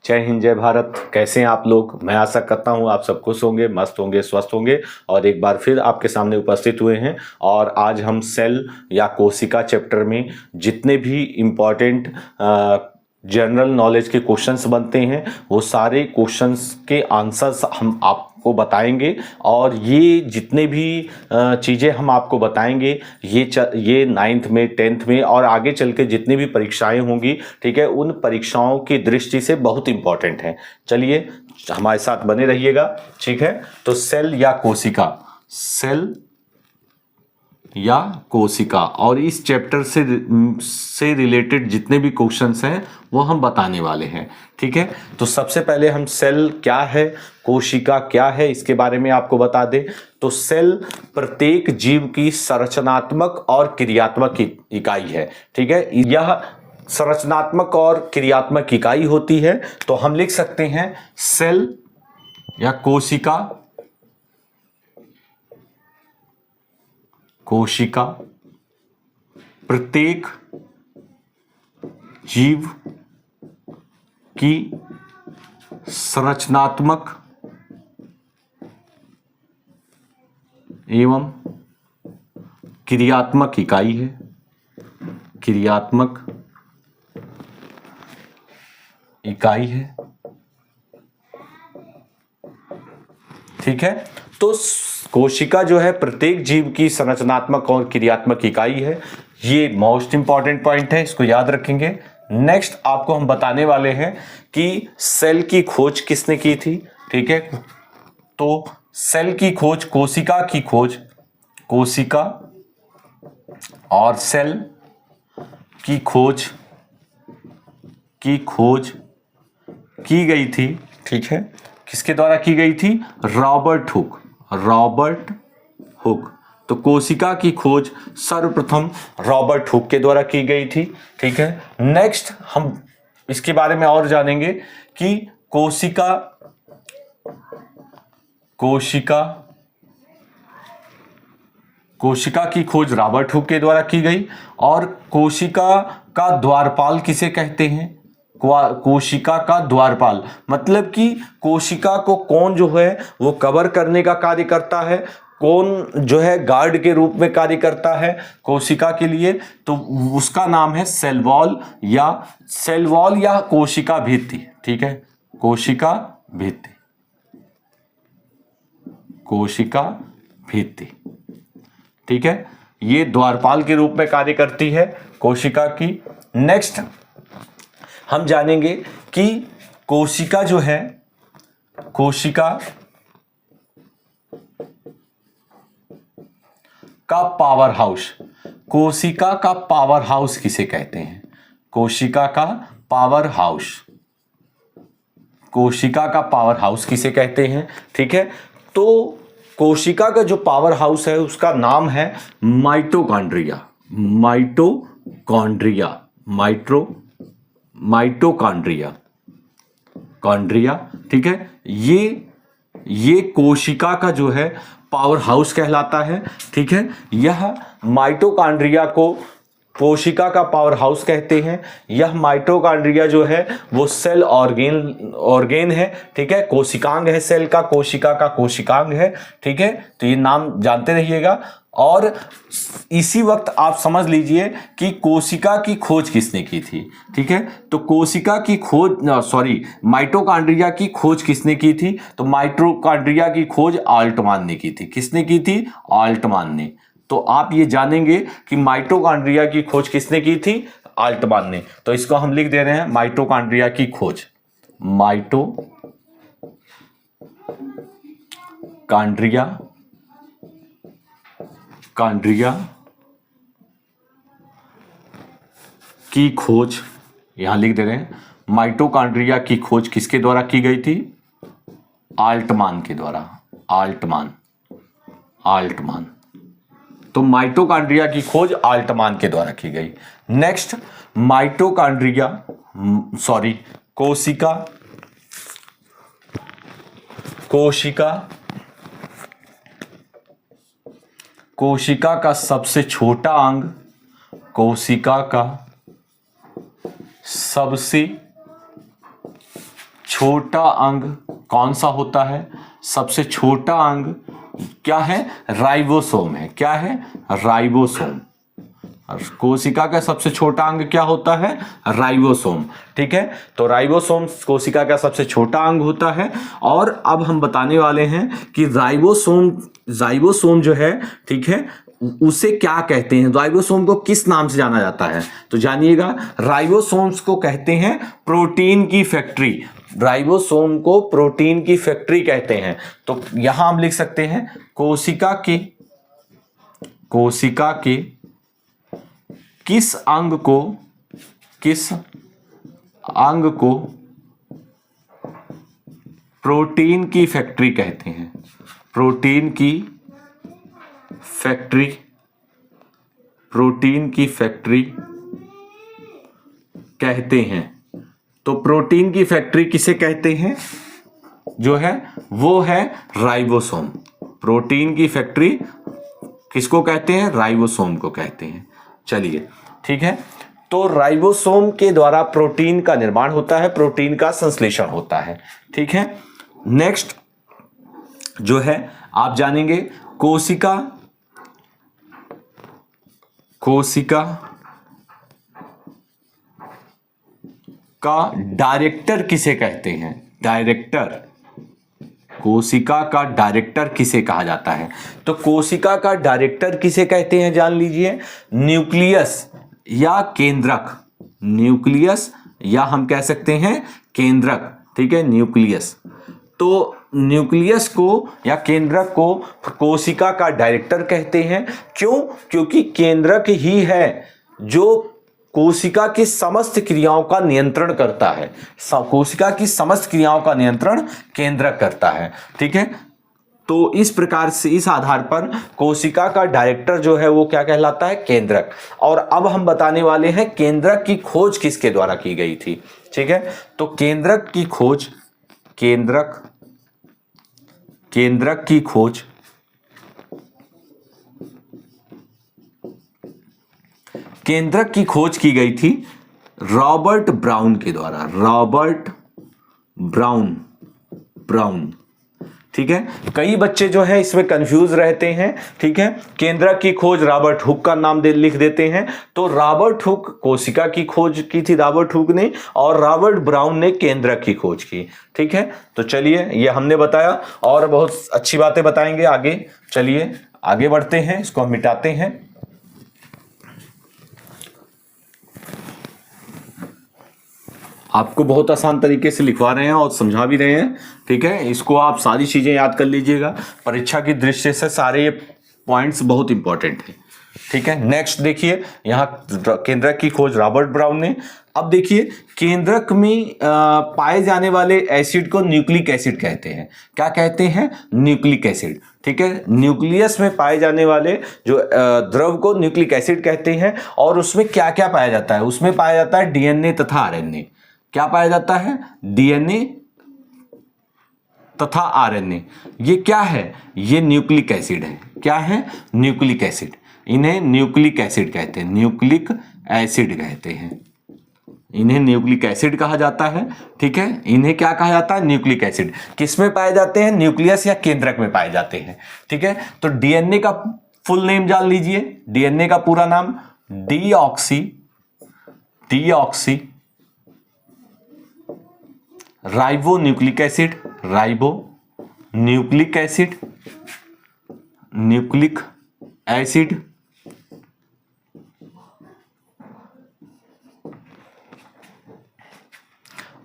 जय हिंद जय भारत। कैसे हैं आप लोग? मैं आशा करता हूं आप सब खुश होंगे, मस्त होंगे, स्वस्थ होंगे और एक बार फिर आपके सामने उपस्थित हुए हैं। और आज हम सेल या कोशिका चैप्टर में जितने भी इम्पॉर्टेंट जनरल नॉलेज के क्वेश्चंस बनते हैं वो सारे क्वेश्चंस के आंसर्स हम आपको बताएंगे। और ये जितने भी चीज़ें हम आपको बताएंगे ये 9th में 10th में और आगे चल के जितनी भी परीक्षाएं होंगी, ठीक है, उन परीक्षाओं की दृष्टि से बहुत इंपॉर्टेंट है। चलिए हमारे साथ बने रहिएगा, ठीक है। तो सेल या कोशिका, सेल या कोशिका, और इस चैप्टर से रिलेटेड जितने भी क्वेश्चंस हैं वो हम बताने वाले हैं, ठीक है। तो सबसे पहले हम सेल क्या है, कोशिका क्या है, इसके बारे में आपको बता दें। तो सेल प्रत्येक जीव की संरचनात्मक और क्रियात्मक इकाई है, ठीक है। यह संरचनात्मक और क्रियात्मक इकाई होती है। तो हम लिख सकते हैं सेल या कोशिका, कोशिका प्रत्येक जीव की संरचनात्मक एवं क्रियात्मक इकाई है, क्रियात्मक इकाई है, ठीक है। तो कोशिका जो है प्रत्येक जीव की संरचनात्मक और क्रियात्मक इकाई है। ये मोस्ट इंपॉर्टेंट पॉइंट है, इसको याद रखेंगे। नेक्स्ट आपको हम बताने वाले हैं कि सेल की खोज किसने की थी, ठीक है। तो सेल की खोज, कोशिका की खोज, कोशिका और सेल की खोज की गई थी, ठीक है। किसके द्वारा की गई थी? Robert Hooke, Robert Hooke. तो कोशिका की खोज सर्वप्रथम रॉबर्ट हुक के द्वारा की गई थी, ठीक है। नेक्स्ट हम इसके बारे में और जानेंगे कि कोशिका की खोज रॉबर्ट हुक के द्वारा की गई। और कोशिका का द्वारपाल किसे कहते हैं? कोशिका का द्वारपाल मतलब कि कोशिका को कौन जो है वो कवर करने का कार्य करता है, कौन जो है गार्ड के रूप में कार्य करता है कोशिका के लिए, तो उसका नाम है सेल वॉल या कोशिका भित्ति, ठीक है। कोशिका भित्ति, कोशिका भित्ति, ठीक है। ये द्वारपाल के रूप में कार्य करती है कोशिका की। नेक्स्ट हम जानेंगे कि कोशिका जो है, कोशिका का पावर हाउस, कोशिका का पावर हाउस किसे कहते हैं? कोशिका का पावर हाउस, कोशिका का पावर हाउस किसे कहते हैं, ठीक है। तो कोशिका का जो पावर हाउस है उसका नाम है माइटोकॉन्ड्रिया, माइटोकॉन्ड्रिया, ठीक है। ये कोशिका का जो है पावर हाउस कहलाता है, ठीक है। यह माइटोकॉन्ड्रिया को कोशिका का पावर हाउस कहते हैं। यह माइटोकॉन्ड्रिया जो है वो सेल ऑर्गेन है, ठीक है। कोशिकांग है सेल का, कोशिका का कोशिकांग है, ठीक है। तो ये नाम जानते रहिएगा। और इसी वक्त आप समझ लीजिए कि कोशिका की खोज किसने की थी, ठीक है। तो कोशिका की खोज माइटोकॉन्ड्रिया की खोज किसने की थी? तो माइटोकॉन्ड्रिया की खोज आल्टमान ने की थी। किसने की थी? आल्टमान ने। तो आप ये जानेंगे कि माइटोकॉन्ड्रिया की खोज किसने की थी? आल्टमान ने। तो इसको हम लिख दे रहे हैं माइटोकॉन्ड्रिया की खोज, माइटोकॉन्ड्रिया की खोज यहां लिख दे रहे हैं। माइटोकॉन्ड्रिया की खोज किसके द्वारा की गई थी? आल्टमान के द्वारा, आल्टमान। तो माइटोकॉन्ड्रिया की खोज आल्टमान के द्वारा की गई। नेक्स्ट कोशिका का सबसे छोटा अंग, कोशिका का सबसे छोटा अंग कौन सा होता है? सबसे छोटा अंग क्या है? राइबोसोम है। क्या है? राइबोसोम। कोशिका का सबसे छोटा अंग क्या होता है? राइबोसोम। ठीक है, तो राइबोसोम कोशिका का सबसे छोटा अंग होता है। और अब हम बताने वाले हैं कि राइबोसोम जो है, ठीक है, उसे क्या कहते हैं? राइबोसोम को किस नाम से जाना जाता है? तो जानिएगा, राइबोसोम्स को कहते हैं प्रोटीन की फैक्ट्री। राइबोसोम को प्रोटीन की फैक्ट्री कहते हैं। तो यहां हम लिख सकते हैं कोशिका के किस अंग को प्रोटीन की फैक्ट्री कहते हैं? प्रोटीन की फैक्ट्री कहते हैं। तो प्रोटीन की फैक्ट्री किसे कहते हैं? जो है वो है राइबोसोम। प्रोटीन की फैक्ट्री किसको कहते हैं? राइबोसोम को कहते हैं। चलिए, ठीक है, तो राइबोसोम के द्वारा प्रोटीन का निर्माण होता है, प्रोटीन का संश्लेषण होता है। ठीक है, नेक्स्ट जो है आप जानेंगे कोशिका का डायरेक्टर किसे कहते हैं? डायरेक्टर, कोशिका का डायरेक्टर किसे कहा जाता है? तो कोशिका का डायरेक्टर किसे कहते हैं जान लीजिए, न्यूक्लियस या केंद्रक। न्यूक्लियस या हम कह सकते हैं केंद्रक। ठीक है, न्यूक्लियस। तो न्यूक्लियस को या केंद्रक को कोशिका का डायरेक्टर कहते हैं। क्यों? क्योंकि केंद्रक ही है जो कोशिका की समस्त क्रियाओं का नियंत्रण करता है। कोशिका की समस्त क्रियाओं का नियंत्रण केंद्रक करता है। ठीक है, तो इस प्रकार से इस आधार पर कोशिका का डायरेक्टर जो है वो क्या कहलाता है? केंद्रक। और अब हम बताने वाले हैं केंद्रक की खोज किसके द्वारा की गई थी। ठीक है, तो केंद्रक की खोज की गई थी रॉबर्ट ब्राउन के द्वारा। Robert brown. ठीक है, कई बच्चे जो है इसमें कंफ्यूज रहते हैं। ठीक है, केंद्रक की खोज रॉबर्ट हुक का नाम लिख देते हैं। तो रॉबर्ट हुक कोशिका की खोज की थी रॉबर्ट हुक ने, और रॉबर्ट ब्राउन ने केंद्रक की खोज की। ठीक है, तो चलिए ये हमने बताया, और बहुत अच्छी बातें बताएंगे आगे। चलिए आगे बढ़ते हैं, इसको हम मिटाते हैं। आपको बहुत आसान तरीके से लिखवा रहे हैं और समझा भी रहे हैं। ठीक है, इसको आप सारी चीजें याद कर लीजिएगा, परीक्षा की दृष्टि से सारे ये पॉइंट्स बहुत इंपॉर्टेंट है। ठीक है, नेक्स्ट देखिए, यहाँ केंद्रक की खोज रॉबर्ट ब्राउन ने। अब देखिए, केंद्रक में पाए जाने वाले एसिड को न्यूक्लिक एसिड कहते हैं। क्या कहते हैं? Nucleic acid. ठीक है, न्यूक्लियस में पाए जाने वाले जो द्रव को न्यूक्लिक एसिड कहते हैं। और उसमें क्या क्या पाया जाता है? उसमें पाया जाता है डीएनए तथा आरएनए। क्या पाया जाता है? डीएनए तथा आरएनए। ये क्या है? ये न्यूक्लिक एसिड है। क्या है? Nucleic acid. इन्हें न्यूक्लिक एसिड कहते हैं। न्यूक्लिक एसिड कहते हैं, इन्हें न्यूक्लिक एसिड कहा जाता है। ठीक है, इन्हें क्या कहा जाता है? Nucleic acid. किसमें पाए जाते हैं? न्यूक्लियस या केंद्रक में पाए जाते हैं। ठीक है, तो डीएनए का फुल नेम जान लीजिए। डीएनए का पूरा नाम deoxy ribo nucleic acid. Nucleic acid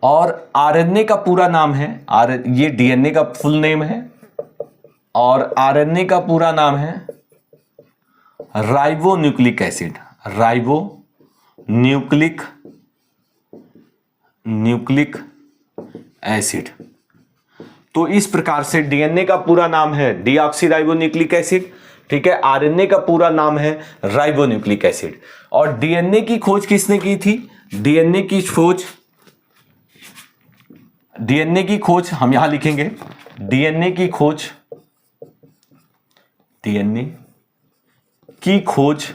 और आरएनए का पूरा नाम है, ये डीएनए का फुल नेम है, और आरएनए का पूरा नाम है ribo nucleic acid. Nucleic acid. तो इस प्रकार से डीएनए का पूरा नाम है डीऑक्सीराइबोन्यूक्लिक एसिड। ठीक है, आरएनए का पूरा नाम है राइबोन्यूक्लिक एसिड। और डीएनए की खोज किसने की थी? डीएनए की खोज हम यहां लिखेंगे। डीएनए की खोज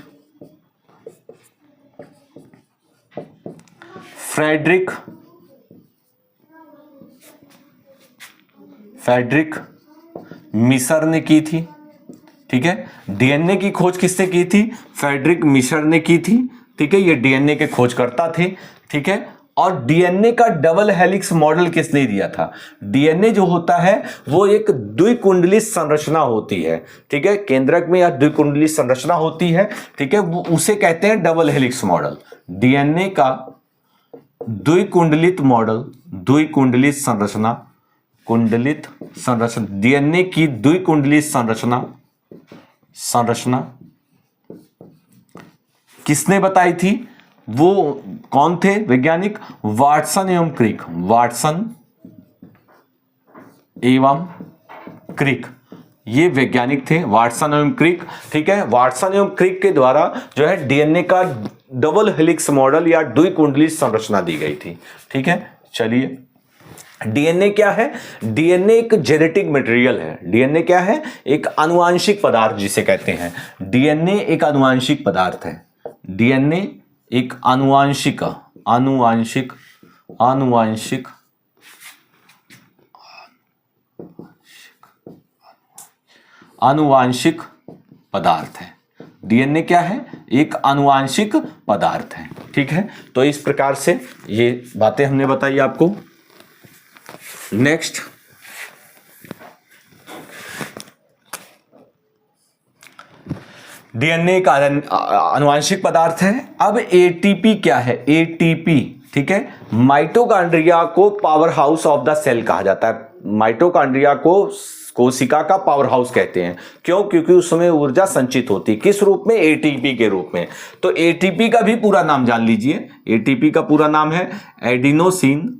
फ्रेडरिक फ्रेडरिक मिशर ने की थी। ठीक है, डीएनए की खोज किसने की थी? फ्रेडरिक मिशर ने की थी। ठीक है, ये डीएनए के खोजकर्ता थे। ठीक है, और डीएनए का डबल हेलिक्स मॉडल किसने दिया था? डीएनए जो होता है वो एक द्विकुंडली संरचना होती है। ठीक है, केंद्रक में या द्विकुंडली संरचना होती है। ठीक है, वो उसे कहते हैं डबल हेलिक्स मॉडल। डीएनए का द्विकुंडलित मॉडल, द्विकुंडलित संरचना, कुंडलित संरचना, डीएनए की द्विकुंडलित संरचना किसने बताई थी? वो कौन थे वैज्ञानिक? वाटसन एवं क्रिक। वाटसन एवं क्रिक ये वैज्ञानिक थे, वाटसन एवं क्रिक। ठीक है, वाटसन एवं क्रिक के द्वारा जो है डीएनए का डबल हेलिक्स मॉडल या द्विकुंडली संरचना दी गई थी। ठीक है, चलिए, डीएनए क्या है? डीएनए एक जेनेटिक मटेरियल है। डीएनए क्या है? एक आनुवांशिक पदार्थ जिसे कहते हैं। डीएनए एक आनुवांशिक पदार्थ है। डीएनए एक आनुवांशिक पदार्थ है। डीएनए क्या है? एक आनुवांशिक पदार्थ है। ठीक है, तो इस प्रकार से ये बातें हमने बताई आपको। नेक्स्ट, डीएनए का आनुवांशिक पदार्थ है। अब एटीपी क्या है? एटीपी, ठीक है, माइटोकॉन्ड्रिया को powerhouse of the cell कहा जाता है। माइटोकॉन्ड्रिया को कोशिका का पावर हाउस कहते हैं। क्यों? क्योंकि उसमें ऊर्जा संचित होती है। किस रूप में? एटीपी के रूप में। तो एटीपी का भी पूरा नाम जान लीजिए। एटीपी का पूरा नाम है एडिनोसिन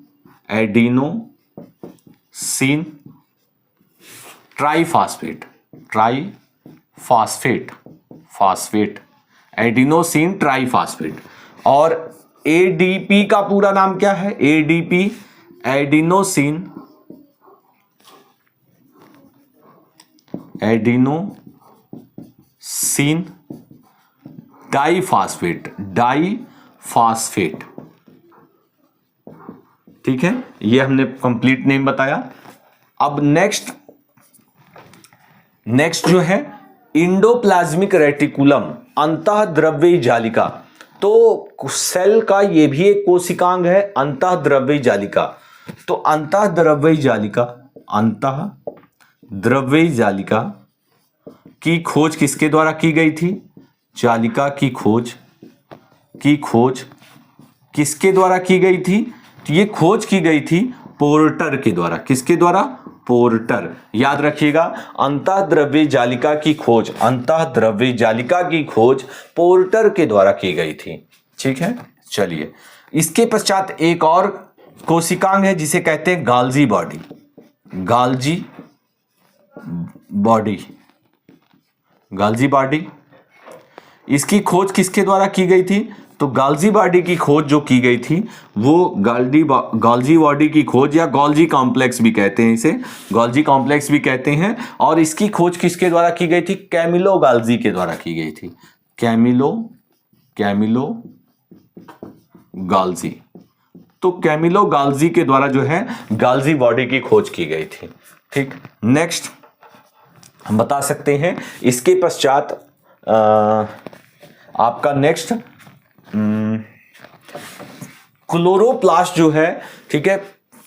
ट्राइफॉस्फेट, एडिनोसिन ट्राइफॉस्फेट। और एडीपी का पूरा नाम क्या है? ADP adenosine diphosphate. ठीक है, ये हमने कंप्लीट नेम बताया। अब नेक्स्ट जो है इंडोप्लाज्मिक रेटिकुलम, अंतःद्रव्यी जालिका। तो सेल का ये भी एक कोशिकांग है, अंतःद्रव्यी जालिका। तो अंतःद्रव्यी जालिका की खोज किसके द्वारा की गई थी? जालिका की खोज किसके द्वारा की गई थी? तो ये खोज की गई थी पोर्टर के द्वारा। किसके द्वारा? पोर्टर। याद रखिएगा, अंतःद्रव्यी जालिका की खोज पोर्टर के द्वारा की गई थी। ठीक है, चलिए, इसके पश्चात एक और कोशिकांग है जिसे कहते हैं गाल्जी बॉडी। इसकी खोज किसके द्वारा की गई थी? तो गाल्जी बॉडी की खोज जो की गई थी वो गाल्जी बॉडी की खोज, या गोल्जी कॉम्प्लेक्स भी कहते हैं, इसे गोल्जी कॉम्प्लेक्स भी कहते हैं। और इसकी खोज किसके द्वारा की गई थी? कैमिलो गाल्जी के द्वारा की गई थी। Camillo Golgi. तो कैमिलो गाल्जी के द्वारा जो है गाल्जी बॉडी की खोज की गई थी। ठीक, नेक्स्ट हम बता सकते हैं इसके पश्चात आपका नेक्स्ट क्लोरोप्लास्ट जो है। ठीक है,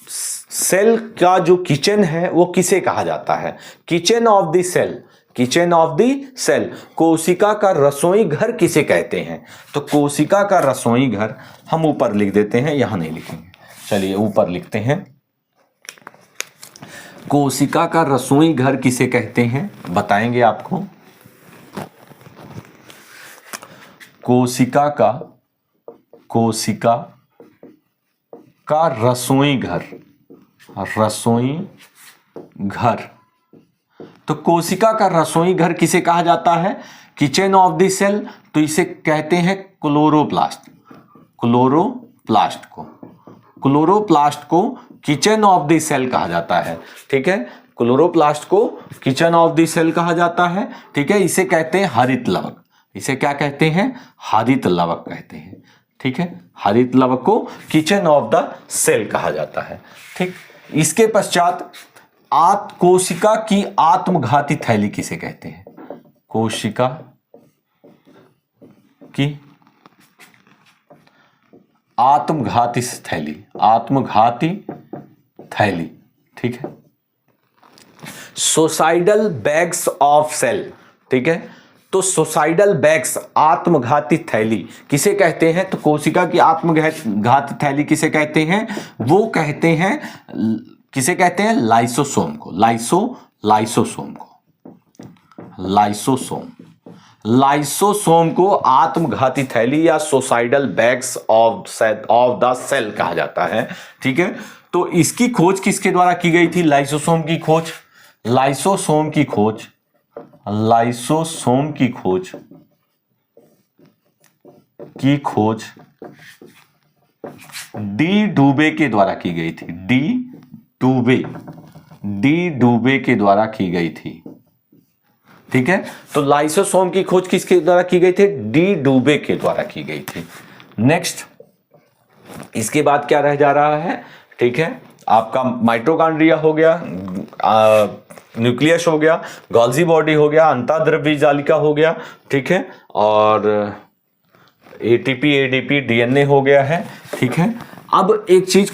सेल का जो किचन है वो किसे कहा जाता है? किचन ऑफ द सेल, कोशिका का रसोई घर किसे कहते हैं? तो कोशिका का रसोई घर हम ऊपर लिख देते हैं, यहां नहीं लिखेंगे, चलिए ऊपर लिखते हैं। कोशिका का रसोई घर किसे कहते हैं बताएंगे आपको। कोशिका का रसोई घर। तो कोशिका का रसोई घर किसे कहा जाता है? Kitchen of the cell. तो इसे कहते हैं क्लोरोप्लास्ट को किचन ऑफ द सेल कहा जाता है। ठीक है, क्लोरोप्लास्ट को किचन ऑफ द सेल कहा जाता है। ठीक है, इसे कहते हैं हरित लवक। इसे क्या कहते हैं? हरित लवक कहते हैं। ठीक है, हरित लवक को किचन ऑफ द सेल कहा जाता है। ठीक, इसके पश्चात कोशिका की आत्मघाती थैली किसे कहते हैं? कोशिका की आत्मघाती थैली, आत्मघाती थैली, ठीक है। सुसाइडल बैग्स ऑफ सेल, ठीक है। तो सुसाइडल बैग्स, आत्मघाती थैली किसे कहते हैं? तो कोशिका की आत्मघाती थैली किसे कहते हैं? वो कहते हैं, किसे कहते हैं? लाइसोसोम को, लाइसोसोम को, लाइसोसोम को आत्मघाती थैली या suicidal bags of the cell कहा जाता है, ठीक है। तो इसकी खोज किसके द्वारा की गई थी? लाइसोसोम की खोज, लाइसोसोम की खोज डी डुबे के द्वारा की गई थी, डी डुबे के द्वारा की गई थी, ठीक है। तो लाइसोसोम की खोज किसके द्वारा की गई थी? डी डुबे के द्वारा की गई थी। नेक्स्ट, इसके बाद क्या रह जा रहा है? ठीक है, आपका माइटोकॉन्ड्रिया हो गया, न्यूक्लियस हो गया, गोल्जी बॉडी हो गया, अंतःद्रव्य जालिका हो गया, ठीक है, और एटीपी, एडीपी, डीएनए हो गया है, ठीक है। अब एक चीज,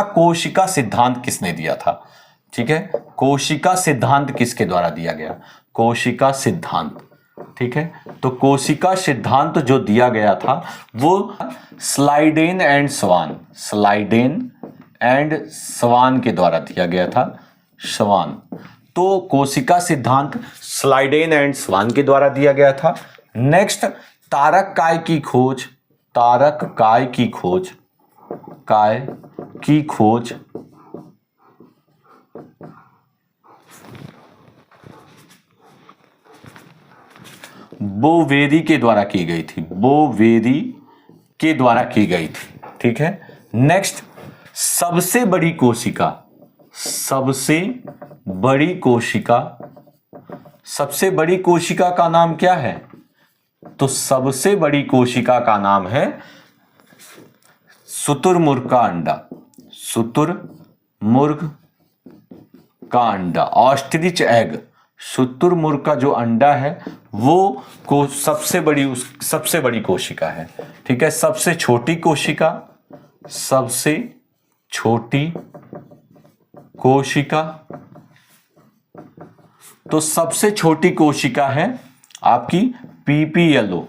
कोशिका सिद्धांत किसने दिया था? ठीक है, कोशिका सिद्धांत किसके द्वारा दिया गया? कोशिका सिद्धांत, ठीक है। तो कोशिका सिद्धांत जो दिया गया था वो स्लाइडेन एंड स्वान के द्वारा दिया गया था, स्वान। तो कोशिका सिद्धांत स्लाइडेन एंड स्वान के द्वारा दिया गया था। नेक्स्ट, तारक काय की खोज बोवेरी के द्वारा की गई थी, ठीक है। नेक्स्ट, सबसे बड़ी कोशिका का नाम क्या है? तो सबसे बड़ी कोशिका का नाम है शुतुरमुर्ग का अंडा, ऑस्ट्रिच एग। शुतुरमुर्ग का जो अंडा है वो सबसे बड़ी कोशिका है, ठीक है। सबसे छोटी कोशिका, तो सबसे छोटी कोशिका है आपकी पीपीएलओ,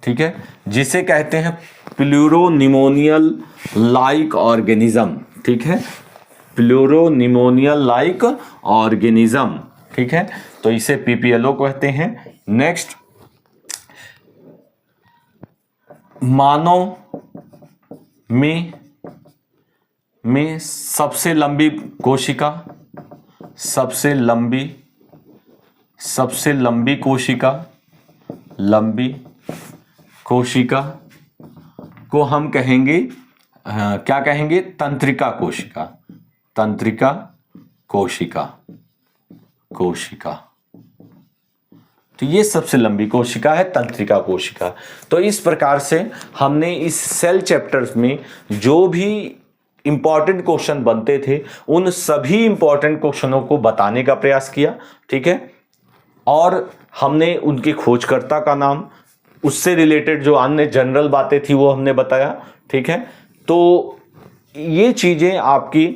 ठीक है, जिसे कहते हैं प्लूरोनिमोनियल लाइक ऑर्गेनिज्म, ठीक है, प्लूरोनिमोनियल लाइक ऑर्गेनिज्म, ठीक है। तो इसे पीपीएलओ कहते हैं। नेक्स्ट, मानव में सबसे लंबी कोशिका को हम कहेंगे, क्या कहेंगे? तंत्रिका कोशिका। तो ये सबसे लंबी कोशिका है, तंत्रिका कोशिका। तो इस प्रकार से हमने इस सेल चैप्टर्स में जो भी इंपॉर्टेंट क्वेश्चन बनते थे उन सभी इंपॉर्टेंट क्वेश्चनों को बताने का प्रयास किया, ठीक है। और हमने उनके खोजकर्ता का नाम, उससे रिलेटेड जो अन्य जनरल बातें थी वो हमने बताया, ठीक है। तो ये चीजें आपकी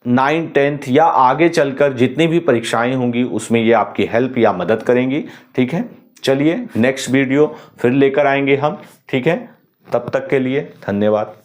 9th 10th या आगे चलकर जितनी भी परीक्षाएं होंगी उसमें ये आपकी हेल्प या मदद करेंगी, ठीक है। चलिए नेक्स्ट वीडियो फिर लेकर आएंगे हम, ठीक है। तब तक के लिए धन्यवाद।